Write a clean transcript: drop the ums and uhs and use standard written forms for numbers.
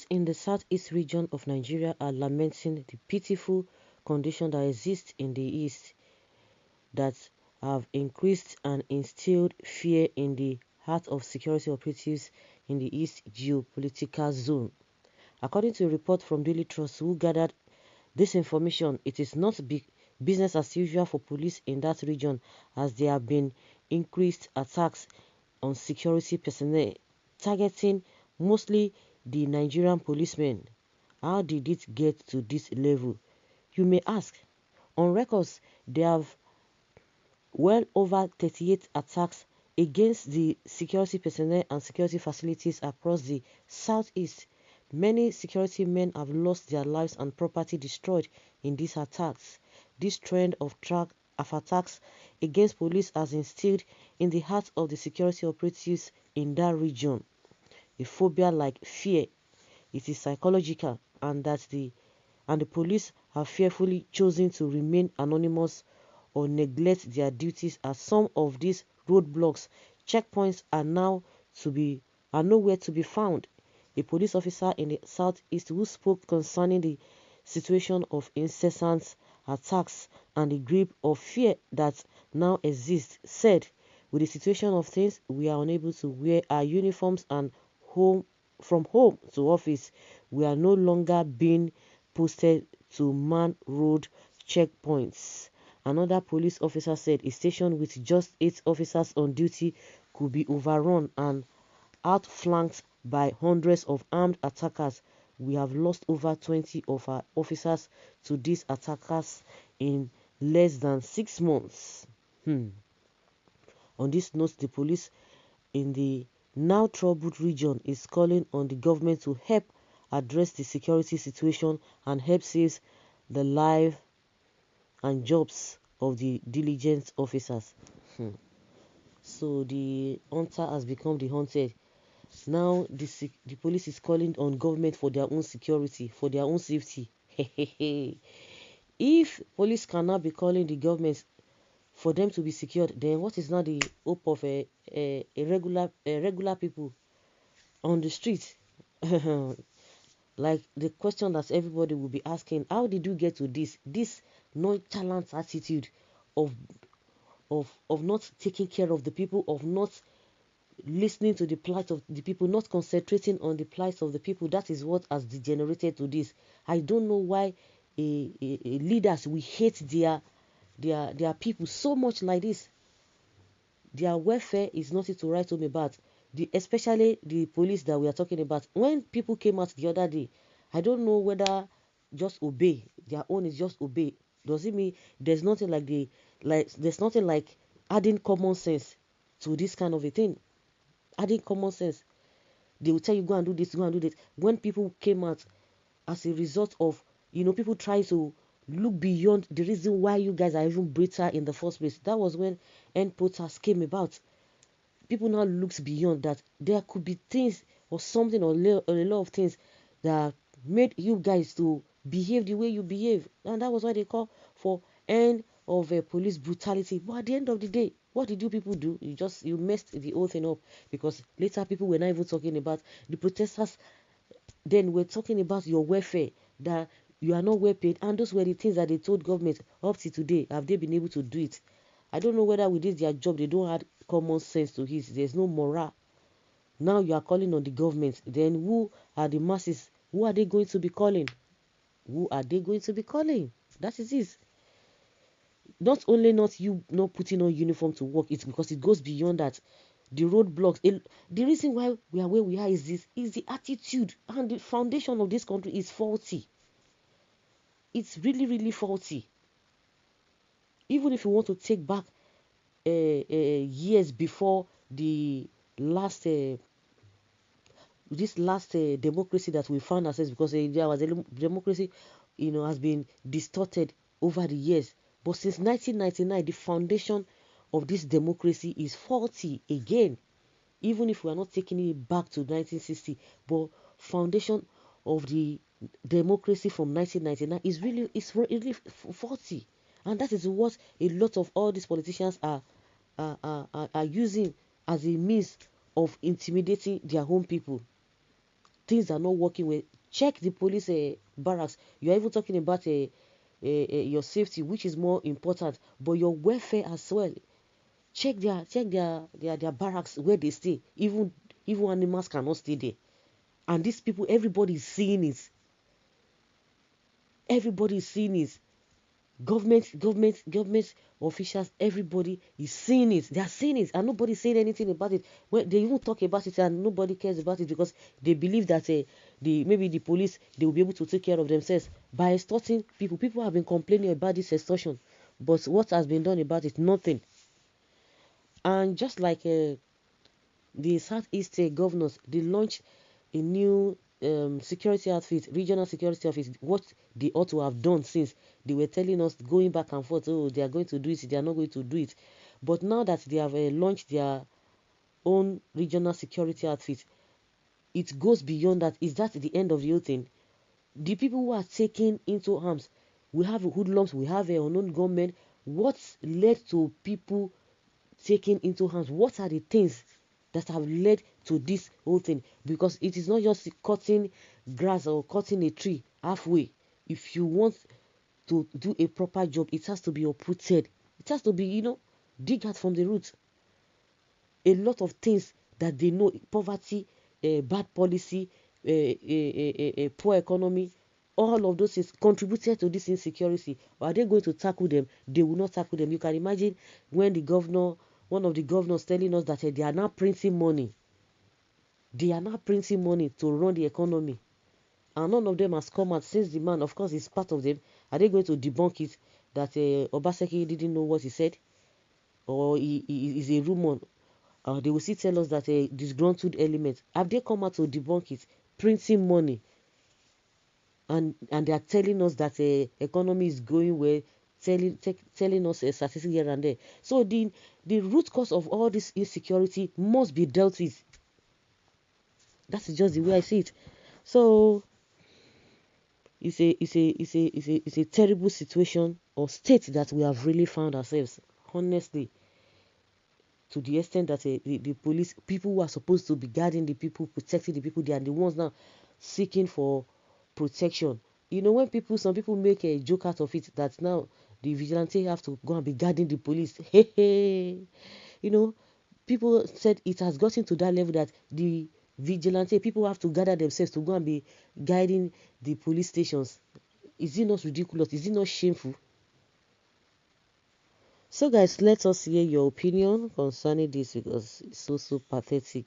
in the southeast region of Nigeria are lamenting the pitiful condition that exists in the east that have increased and instilled fear in the heart of security operatives in the east geopolitical zone. According to a report from Daily Trust, who gathered this information, it is not business as usual for police in that region, as there have been increased attacks on security personnel, targeting mostly the Nigerian policemen. How did it get to this level? You may ask. On records, there have well over 38 attacks against the security personnel and security facilities across the southeast. Many security men have lost their lives and property destroyed in these attacks. This trend of attacks against police has instilled in the hearts of the security operatives in that region a phobia like fear. It is psychological, and the police have fearfully chosen to remain anonymous or neglect their duties, as some of these roadblocks, checkpoints are nowhere to be found. A police officer in the southeast who spoke concerning the situation of incessant attacks and the grip of fear that now exists said, with the situation of things, we are unable to wear our uniforms and from home to office. We are no longer being posted to man road checkpoints. Another police officer said a station with just 8 officers on duty could be overrun and outflanked by hundreds of armed attackers. We have lost over 20 of our officers to these attackers in less than 6 months. On this note, the police in the now troubled region is calling on the government to help address the security situation and help save the lives and jobs of the diligent officers. So the hunter has become the hunted. Now the police is calling on government for their own security, for their own safety. If police cannot be calling the government for them to be secured, then what is now the hope of a regular people on the street? Like the question that everybody will be asking, how did you get to this nonchalant attitude of not taking care of the people, of not listening to the plight of the people, not concentrating on the plight of the people? That is what has degenerated to this. I don't know why leaders we hate their people so much like this. Their welfare is nothing to write home about. Especially the police that we are talking about. When people came out the other day, I don't know whether just obey. Their own is just obey. Does it mean there's nothing there's nothing like adding common sense to this kind of a thing? Adding common sense. They will tell you go and do this, go and do this. When people came out as a result of people trying to look beyond the reason why you guys are even bitter in the first place. That was when end protest came about. People now looks beyond that. There could be things or something or a lot of things that made you guys to behave the way you behave, and that was why they call for end of police brutality. But at the end of the day, what did you people do? You messed the whole thing up, because later people were not even talking about the protesters. Then we're talking about your welfare, that you are not well paid, and those were the things that they told government. Up to today, have they been able to do it? I don't know whether with this their job they don't add common sense to it. There's no morale. Now you are calling on the government. Then who are the masses? Who are they going to be calling? Who are they going to be calling? That is it. Not only not you not putting on uniform to work, it's because it goes beyond that. The roadblocks. The reason why we are where we are is the attitude, and the foundation of this country is faulty. It's really, really faulty. Even if you want to take back years before the last democracy that we found ourselves, because there was a democracy has been distorted over the years, but since 1999 the foundation of this democracy is faulty again. Even if we are not taking it back to 1960, but foundation of the democracy from 1999 is really faulty, and that is what a lot of all these politicians are using as a means of intimidating their own people. Things are not working Check the police barracks. You're even talking about your safety, which is more important, but your welfare as well. Check their barracks where they stay. Even animals cannot stay there. And these people, everybody is seeing it. Everybody is seeing it. Government officials, everybody is seeing it. They are seeing it, and nobody saying anything about it. When they even talk about it, and nobody cares about it because they believe that maybe the police, they will be able to take care of themselves by extorting people. People have been complaining about this extortion, but what has been done about it? Nothing. And just like the Southeast governors, they launched a new security outfit, regional security office. What they ought to have done since they were telling us, going back and forth, oh, they are going to do it, they are not going to do it. But now that they have launched their own regional security outfit, it goes beyond that. Is that the end of the whole thing? The people who are taken into arms, we have hoodlums, we have unknown gunmen. What's led to people taken into hands? What are the things that have led to this whole thing? Because it is not just cutting grass or cutting a tree halfway. If you want to do a proper job, it has to be uprooted. It has to be, dig out from the roots. A lot of things that they know, poverty, bad policy, poor economy, all of those things contributed to this insecurity. Are they going to tackle them? They will not tackle them. You can imagine when one of the governors telling us that they are now printing money. They are now printing money to run the economy. And none of them has come out since the man, of course, is part of them. Are they going to debunk it that Obaseki didn't know what he said? Or he is a rumor? They will still tell us that a disgruntled element. Have they come out to debunk it? Printing money. And they are telling us that the economy is going well, telling us a statistic here and there. So the root cause of all this insecurity must be dealt with. That's just the way I see it. So it's a terrible situation or state that we have really found ourselves. Honestly, to the extent that the police, people who are supposed to be guarding the people, protecting the people, they are the ones now seeking for protection. When some people make a joke out of it that now the vigilante have to go and be guarding the police. Hey, hey. People said it has gotten to that level that the vigilante people have to gather themselves to go and be guiding the police stations. Is it not ridiculous? Is it not shameful? So guys, let us hear your opinion concerning this because it's so pathetic.